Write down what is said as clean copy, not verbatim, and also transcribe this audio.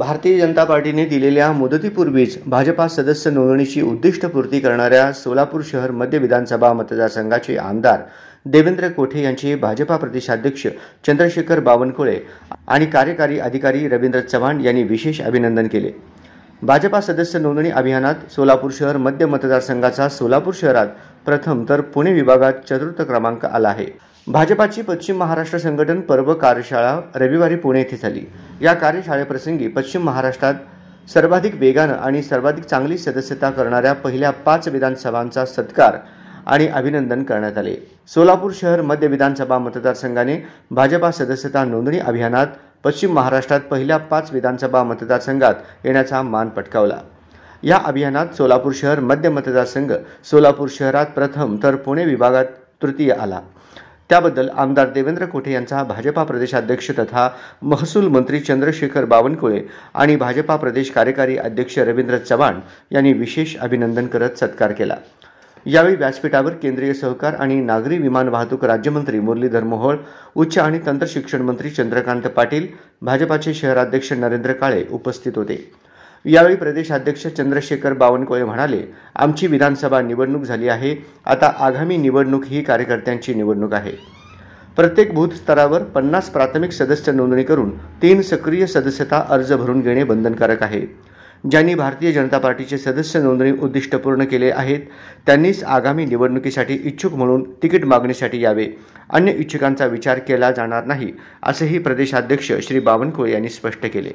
भारतीय जनता पार्टीने दिलेल्या मुदतीपूर्वीच भाजपा सदस्य नोंदणीची उद्दिष्टपूर्ती करणाऱ्या सोलापूर शहर मध्य विधानसभा मतदारसंघाचे आमदार देवेंद्र कोठे यांचे भाजपा प्रदेशाध्यक्ष चंद्रशेखर बावनकुळे आणि कार्यकारी अधिकारी रवींद्र चव्हाण यांनी विशेष अभिनंदन केले। भाजपा सदस्य नोंदणी अभियानात सोलापूर शहर मध्य मतदारसंघाचा सोलापूर शहरात प्रथम तर पुणे विभागात चतुर्थ क्रमांक आला आहे। भाजपाची पश्चिम महाराष्ट्र संघटन पर्व कार्यशाळा रविवारी पुणे येथे झाली। या कार्यशाळेप्रसंगी पश्चिम महाराष्ट्रात सर्वाधिक वेगाने आणि सर्वाधिक चांगली सदस्यता करणाऱ्या पहिल्या 5 विधानसभांचा सत्कार आणि अभिनंदन करण्यात आले। सोलापूर शहर मध्य विधानसभा मतदारसंघाने भाजपा सदस्यता नोंदणी अभियानात पश्चिम महाराष्ट्रात पहिल्या 5 विधानसभा मतदारसंघात येण्याचा मान पटकावला। या अभियानात सोलापूर शहर मध्य मतदारसंघ सोलापूर शहरात प्रथम तर पुणे विभागात तृतीय आला। त्याबद्दल आमदार देवेंद्र कोठे यांचा भाजपा प्रदेशाध्यक्ष तथा महसूल मंत्री चंद्रशेखर बावनकुळे आणि भाजपा प्रदेश कार्यकारी अध्यक्ष रवींद्र चव्हाण यांनी विशेष अभिनंदन करत सत्कार केला। यावेळी व्यासपीठावर केंद्रीय सहकार आणि नागरी विमान वाहतूक राज्यमंत्री मुरलीधर मोहोळ, उच्च आणि तंत्र शिक्षण मंत्री चंद्रकांत पाटील, भाजपाचे शहराध्यक्ष नरेंद्र काळे उपस्थित होते। यावेळी प्रदेशाध्यक्ष चंद्रशेखर बावनकुळे म्हणाले, आमची विधानसभा निवडणूक झाली आहे, आता आगामी निवडणूक ही कार्यकर्त्यांची निवडणूक आहे। प्रत्येक बूथ स्तरावर 50 प्राथमिक सदस्य नोंदणी करून 3 सक्रिय सदस्यता अर्ज भरून घेणे बंधनकारक आहे। ज्यांनी भारतीय जनता पार्टीचे सदस्य नोंदणी उद्दिष्ट पूर्ण केले आहेत त्यांनीच आगामी निवडणुकीसाठी इच्छुक म्हणून तिकीट मागणीसाठी यावे। अन्य इच्छुकांचा विचार केला जाणार नाही, असेही प्रदेशाध्यक्ष श्री बावनकुळे यांनी स्पष्ट केले।